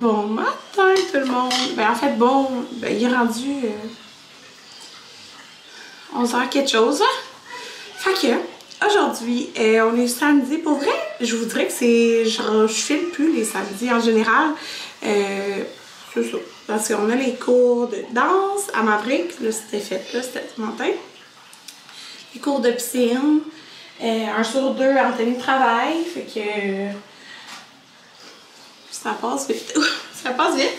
Bon matin tout le monde. Ben en fait bon, ben, il est rendu 11h quelque chose. Fait que aujourd'hui, on est samedi. Pour vrai, je vous dirais que c'est. Je filme plus les samedis en général. C'est ça. Parce qu'on a les cours de danse à Maverick. Là, c'était fait, là, c'était ce matin. Les cours de piscine. Un sur deux, Anthony travaille. Fait que. Ça passe vite. Ça passe vite.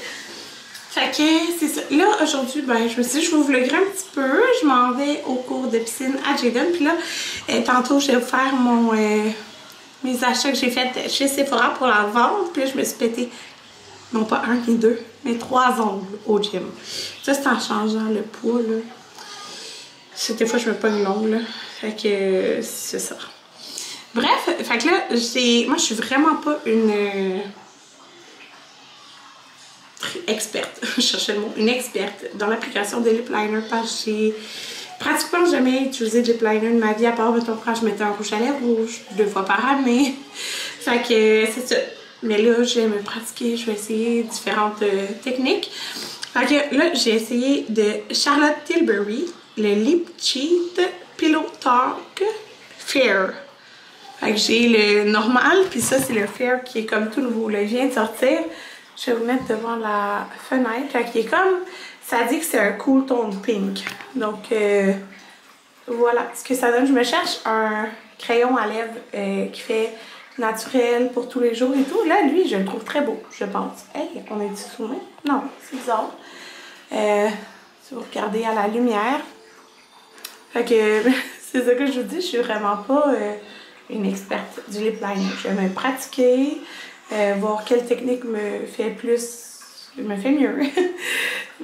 Fait que c'est ça. Là, aujourd'hui, ben, je me suis dit, je vais vous vlogger un petit peu. Je m'en vais au cours de piscine à Jaden. Puis là, tantôt, je vais vous faire mes achats que j'ai fait chez Sephora pour la vente. Puis là, je me suis pété, non pas un ni deux, mais 3 ongles au gym. Ça, c'est en changeant le poids, là. Des fois, je me pogne l'ongle, là. Fait que c'est ça. Bref, fait que là, moi, je suis vraiment pas une... experte, je cherchais le mot, une experte dans l'application des lip liners parce que j'ai pratiquement jamais utilisé de lip liner de ma vie à part mettons quand je mettais un rouge à lèvres rouge 2 fois par année. Fait que c'est ça. Mais là, je vais me pratiquer, je vais essayer différentes techniques. Fait que là, j'ai essayé de Charlotte Tilbury, le Lip Cheat Pillow Talk Fair. Fait que j'ai le normal, puis ça c'est le Fair qui est comme tout nouveau. Là, il vient de sortir. Je vais vous mettre devant la fenêtre. Fait qu'il est comme... Ça dit que c'est un cool tone pink. Donc, voilà ce que ça donne. Je me cherche un crayon à lèvres qui fait naturel pour tous les jours et tout. Là, lui, je le trouve très beau, je pense. Hey, on est sous main? Non, c'est bizarre. Si vous regardez à la lumière. Fait que c'est ça que je vous dis. Je suis vraiment pas une experte du lip liner. Je vais me pratiquer. Voir quelle technique me fait mieux.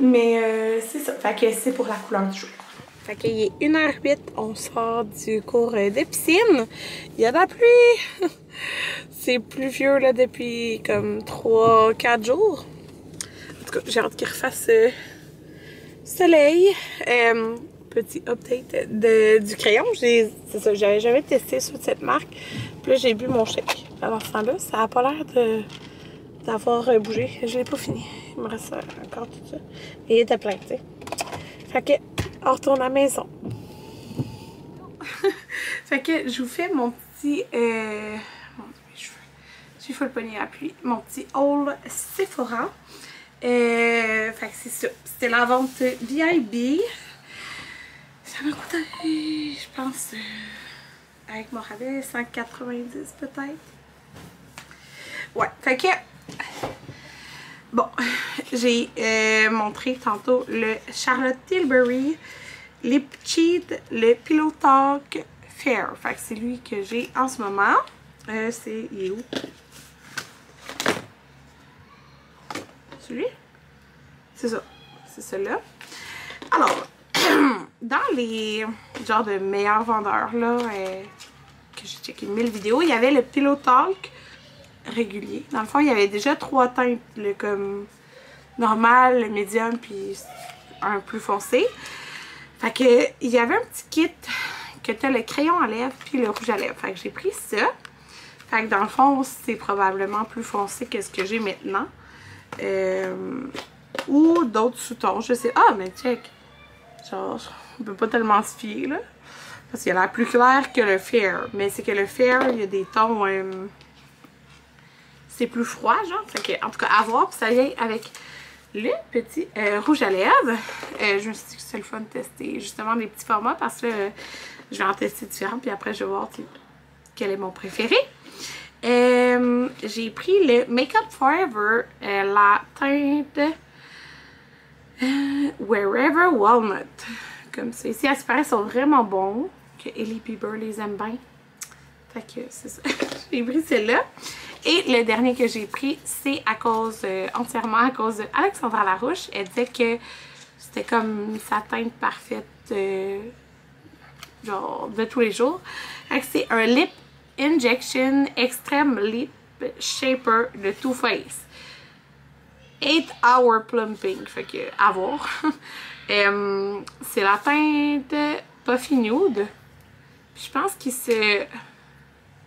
Mais c'est ça. Fait que c'est pour la couleur du jour. Fait qu'il est 1h08, on sort du cours de piscine. Il y a de la pluie. C'est pluvieux là depuis comme 3-4 jours. En tout cas, j'ai hâte qu'il refasse soleil. Petit update du crayon. C'est ça, j'avais jamais testé sur cette marque. Puis là, j'ai bu mon chèque. Pendant ce temps-là, ça n'a pas l'air d'avoir bougé. Je l'ai pas fini. Il me reste encore tout ça. Mais il était plein, tu sais. Fait que, on retourne à la maison. Fait que, je vous fais mon petit... Mon Dieu, mes cheveux. J'ai fait le poignet à pluie. Mon petit haul Sephora. Fait que c'est ça. C'était la vente VIB. Ça m'a coûté, je pense, avec mon rabais, 190 peut-être. Ouais, fait que, bon, j'ai montré tantôt le Charlotte Tilbury Lip Cheat, le Pillow Talk Fair. Fait que c'est lui que j'ai en ce moment. Il est où? Celui? C'est ça, c'est celui-là. Alors, dans les genres de meilleurs vendeurs là, que j'ai checké 1000 vidéos, il y avait le Pillow Talk régulier. Dans le fond, il y avait déjà 3 teintes, le comme normal, le médium, puis un plus foncé. Fait que il y avait un petit kit que tu as le crayon à lèvres puis le rouge à lèvres. Fait que j'ai pris ça. Fait que dans le fond, c'est probablement plus foncé que ce que j'ai maintenant. Ou d'autres sous-tons, je sais. Ah, mais check! Genre, on peut pas tellement se fier, là. Parce qu'il a l'air plus clair que le Fair. Mais c'est que le Fair, il y a des tons... c'est plus froid, genre. Fait que, en tout cas, à voir. Puis ça vient avec le petit rouge à lèvres. Je me suis dit que c'est le fun de tester justement des petits formats. Parce que je vais en tester différents. Puis après, je vais voir quel est mon préféré. J'ai pris le Make Up Forever. La teinte... Wherever Walnut. Comme ça. Ici, à ce paraît, sont vraiment bons. Que Hailey Bieber les aime bien. Fait que c'est ça. J'ai pris celle-là. Et le dernier que j'ai pris, c'est à cause, entièrement à cause d'Alexandra Larouche. Elle disait que c'était comme sa teinte parfaite, genre de tous les jours. Fait que c'est un Lip Injection Extreme Lip Shaper de Too Faced. 8 Hour Plumping, fait que à voir. C'est la teinte Puffy Nude. Puis je pense qu'il se...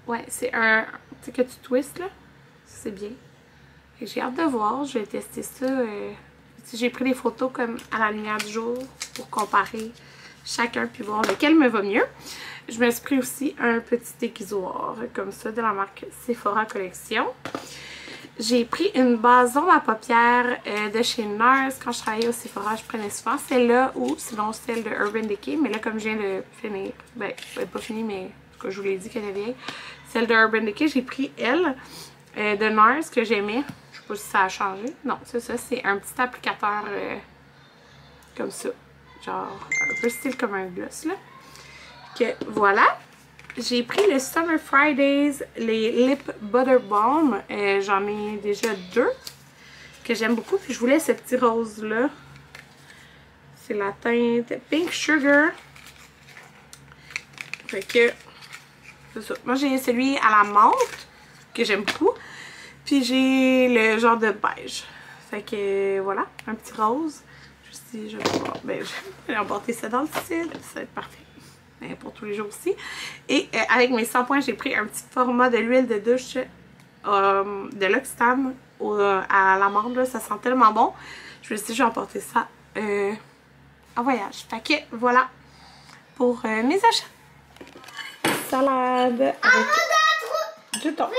Ouais, c'est un... Tu sais que tu twistes là. C'est bien. J'ai hâte de voir, je vais tester ça. J'ai pris des photos comme à la lumière du jour pour comparer chacun puis voir lequel me va mieux. Je me suis pris aussi un petit déguisoir comme ça de la marque Sephora Collection. J'ai pris une base ombre à paupières de chez Nars. Quand je travaillais au Sephora, je prenais souvent celle-là ou sinon celle de Urban Decay. Mais là, comme je viens de finir, ben pas fini, mais en tout cas, je vous l'ai dit qu'elle est vieille. Celle de Urban Decay, j'ai pris elle de Nars que j'aimais. Je sais pas si ça a changé. Non, c'est ça. C'est un petit applicateur comme ça. Genre un peu style comme un gloss là. Que voilà. J'ai pris le Summer Fridays, les Lip Butter Balm. J'en ai déjà 2 que j'aime beaucoup. Puis je voulais ce petit rose là. C'est la teinte Pink Sugar. Fait que c'est ça. Moi j'ai celui à la menthe que j'aime beaucoup. Puis j'ai le genre de beige. Fait que voilà, un petit rose. Juste si je vais pouvoir, ben, je vais emporter ça dans le style. Ça va être parfait. Mais pour tous les jours aussi. Et avec mes 100 points, j'ai pris un petit format de l'huile de douche de L'Occitane à l'amande. Ça sent tellement bon. Je me suis dit, je vais emporter ça en voyage. Fait que voilà pour mes achats. Salade avec du thon.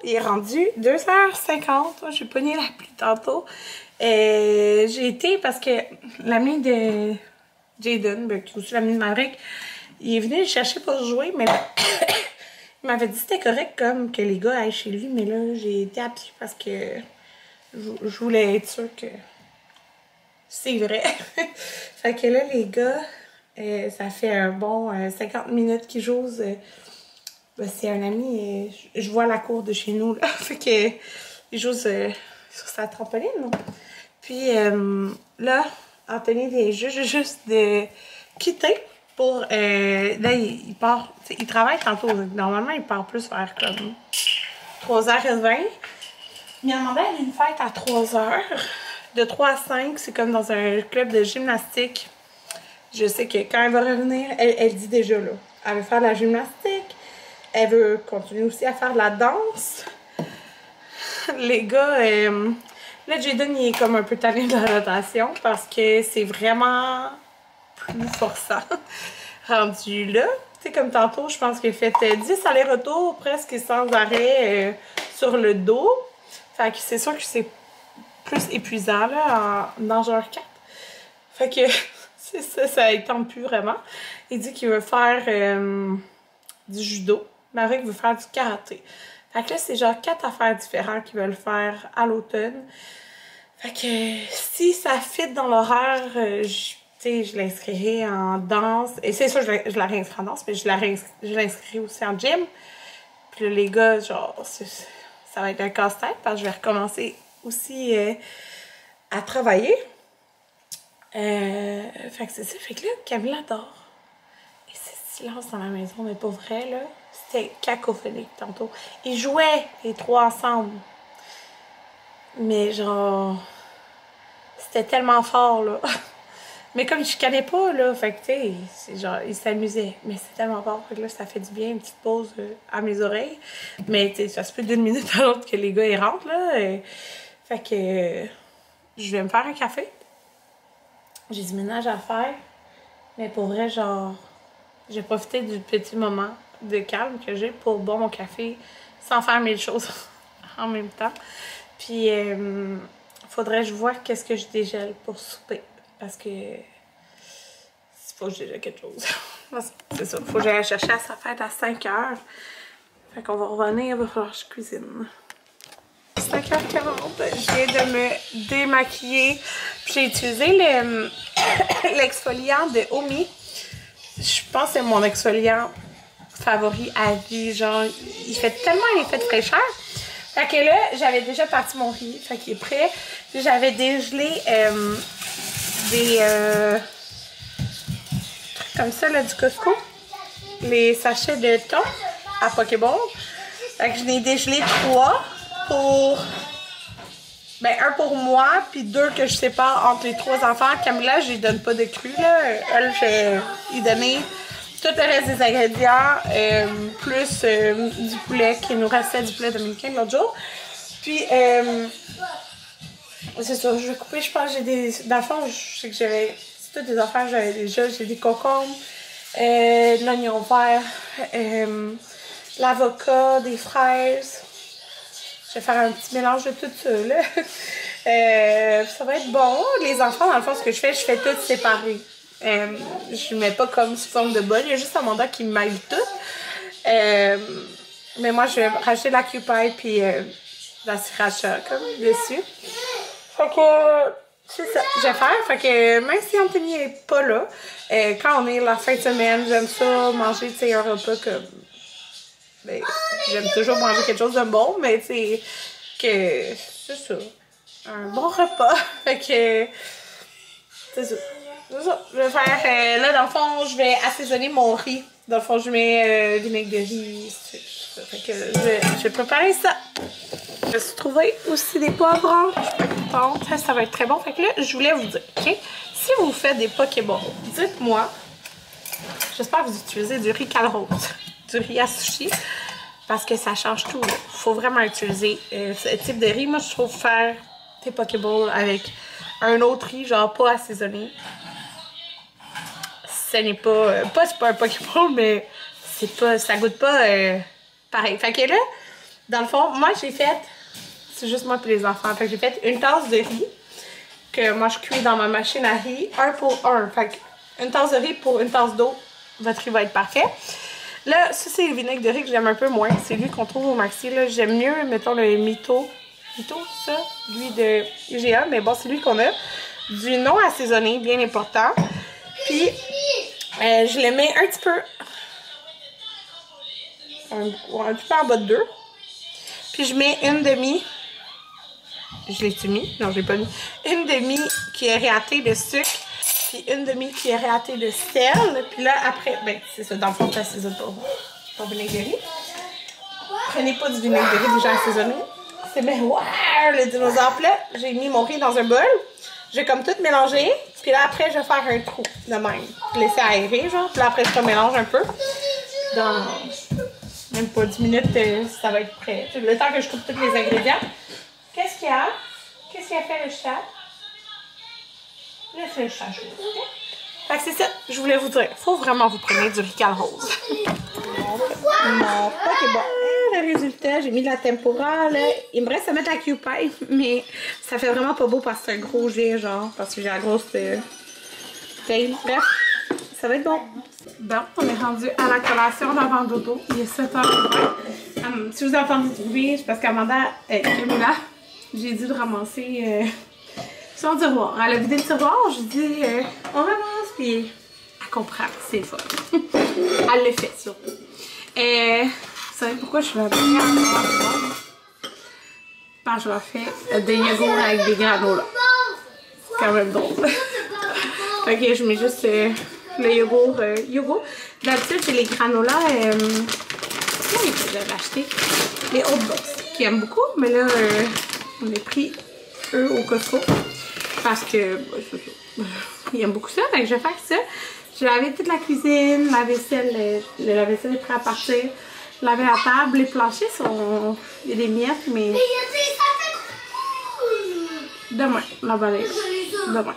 Il est rendu 2h50. J'ai pogné la pluie tantôt. J'ai été parce que l'ami de Jaden, qui est aussi l'ami de Maverick, il est venu le chercher pour jouer, mais là, il m'avait dit que c'était correct comme que les gars aillent chez lui, mais là, j'ai été à pied parce que je voulais être sûre que c'est vrai. Fait que là, les gars, ça fait un bon 50 minutes qu'ils jouent. Ben, c'est un ami, je vois la cour de chez nous, là. Fait que il joue sur sa trampoline, là. Puis là, Anthony vient juste de quitter pour... là, il part... Il travaille tantôt. Normalement, il part plus vers comme 3h20. Il m'a demandé une fête à 3h. De 3 à 5, c'est comme dans un club de gymnastique. Je sais que quand elle va revenir, elle dit déjà, là, elle veut faire de la gymnastique. Elle veut continuer aussi à faire de la danse. Les gars... là, Jaden, il est comme un peu tanné de la natation parce que c'est vraiment plus forçant. Rendu là, tu sais, comme tantôt, je pense qu'il a fait 10 allers-retours presque sans arrêt sur le dos. Fait que c'est sûr que c'est plus épuisant, là, en nageur 4. Fait que c'est ça ne tente plus vraiment. Il dit qu'il veut faire du judo. Maverick veut faire du karaté. Fait que là, c'est genre 4 affaires différentes qu'ils veulent faire à l'automne. Fait que si ça fit dans l'horaire, je l'inscrirai en danse. Et c'est sûr, je la réinscrirai en danse, mais je l'inscrirai aussi en gym. Puis là, les gars, genre, ça va être un casse-tête parce que je vais recommencer aussi à travailler. Fait que c'est ça. Fait que là, Camilla dort. Et c'est silence dans la maison, mais pour vrai, là, c'était cacophonique tantôt. Ils jouaient les 3 ensemble. Mais genre, c'était tellement fort, là. Mais comme je connais pas, là, fait que, tu sais, c'est genre, ils s'amusaient. Mais c'est tellement fort, fait que là, ça fait du bien, une petite pause à mes oreilles. Mais, tu sais, ça se peut d'une minute à l'autre que les gars, ils rentrent, là. Fait que, je vais me faire un café. J'ai du ménage à faire. Mais pour vrai, genre, j'ai profité du petit moment de calme que j'ai pour boire mon café sans faire mille choses en même temps. Puis, faudrait que je vois qu'est-ce que je dégèle pour souper. Parce que c'est faut que je dégèle quelque chose. C'est ça, faut que j'aille chercher à sa fête à 5h. Fait qu'on va revenir, il va falloir que je cuisine. 5h40, je viens de me démaquiller. J'ai utilisé l'exfoliant de Omi. Je pense que c'est mon exfoliant favori à vie. Genre, il fait tellement l'effet de fraîcheur. Fait que là, j'avais déjà parti mon riz. Fait qu'il est prêt. Puis j'avais dégelé des trucs comme ça, là, du Costco. Les sachets de thon à Pokéball. Fait que je n'ai dégelé 3 pour... Ben, un pour moi, puis 2 que je sépare entre les 3 enfants. Camilla, je lui donne pas de cru, là. Elle, je vais lui donner tout le reste des ingrédients, plus du poulet, qui nous restait du poulet dominicain l'autre jour. Puis Puis, c'est ça, je vais couper, je pense que j'ai des... Dans le fond, je sais que j'avais... C'est toutes des affaires que j'avais déjà. J'ai des concombres, de l'oignon vert, l'avocat, des fraises. Je vais faire un petit mélange de tout ça, là. Ça va être bon. Les enfants, dans le fond, ce que je fais tout séparé. Je mets pas comme sous forme de bol. Il y a juste Amanda qui m'aide tout. Mais moi, je vais rajouter de la Kewpie puis de la sriracha comme dessus. Fait que c'est ça que je vais faire. Fait que même si Anthony est pas là, quand on est la fin de semaine, j'aime ça manger, tu sais, un repas comme... Ben, j'aime toujours manger quelque chose de bon, mais tu sais, que c'est ça. Un bon repas. Fait que c'est ça. C'est ça. Je vais faire, là, dans le fond, je vais assaisonner mon riz. Dans le fond, je mets vinaigre de riz. Fait que je vais préparer ça. Je me suis trouvé aussi des poivrons. Je suis pas contente. Ça va être très bon. Fait que là, je voulais vous dire, OK? Si vous faites des pokéballs, dites-moi. J'espère que vous utilisez du riz Calrose, du riz à sushi, parce que ça change tout. Il faut vraiment utiliser ce type de riz. Moi, je trouve faire des pokéballs avec un autre riz, genre pas assaisonné. Ce n'est pas... c'est pas un pokéball, mais c'est pas... Ça goûte pas pareil. Fait que là, dans le fond, moi j'ai fait... C'est juste moi et les enfants. Fait que j'ai fait une tasse de riz que moi je cuis dans ma machine à riz, 1 pour 1. Fait que une tasse de riz pour une tasse d'eau, votre riz va être parfait. Là, ça c'est le vinaigre de riz que j'aime un peu moins. C'est lui qu'on trouve au Maxi. Là, j'aime mieux, mettons, le Mito. Mito, ça? Lui de IGA, mais bon, c'est lui qu'on a. Du non assaisonné, bien important. Puis, je le mets un petit peu... un petit peu en bas de 2. Puis, je mets une demi... Je l'ai-tu mis? Non, je l'ai pas mis. Une demi cuillerée à thé de sucre. Puis, une demi cuillerée à thé de sel. Puis là, après... Ben, c'est ça, dans le fond, tu assaisonnes ton vinaigre de riz. Prenez pas du vinaigre de riz déjà assaisonné. C'est bien... Wow! Le dinosaure. Puis là, j'ai mis mon riz dans un bol. Je vais comme tout mélanger. Puis là, après, je vais faire un trou de même. Laisser aérer, genre. Puis là, après, je mélange un peu. Dans même pas 10 minutes, ça va être prêt. Le temps que je coupe tous les ingrédients. Qu'est-ce qu'il y a? Qu'est-ce qu'il a fait le chat? Laisse le chat jouer. Okay? Fait que c'est ça, je voulais vous dire. Faut vraiment vous prendre du riz Calrose. Non, ok, bon. Le résultat, j'ai mis de la tempura, là. Il me reste à mettre la Kewpie, mais ça fait vraiment pas beau parce que c'est un gros jet, genre, parce que j'ai la grosse taille. Bref, ça va être bon. Bon, on est rendu à la collation d'avant dodo. Il est 7h20. Si vous entendez du bruit, c'est parce qu'Amanda, Camilla, j'ai dit de ramasser son tiroir. Elle a vidé le tiroir, j'ai dit on ramasse, puis elle comprend, c'est fun. Elle le fait surtout. Vous savez pourquoi je suis là? Parce que je fais des yogourts avec des granolas. C'est quand même drôle. Ok, je mets juste le yogourt. D'habitude, j'ai les granolas. Comment ils acheté? Les Oat Box, qui aiment beaucoup. Mais là, on a pris eux au Costco. Parce que ils aiment beaucoup ça. Donc, je vais faire ça. J'ai lavé toute la cuisine, la vaisselle. Le lave-vaisselle est prêt à partir. Laver la table, les planchers sont... Il y a des miettes, mais... Demain, la balai. Demain.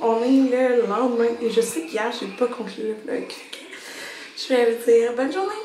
On est le lendemain et je sais qu'hier, j'ai pas conclu le vlog. Je vais vous dire bonne journée.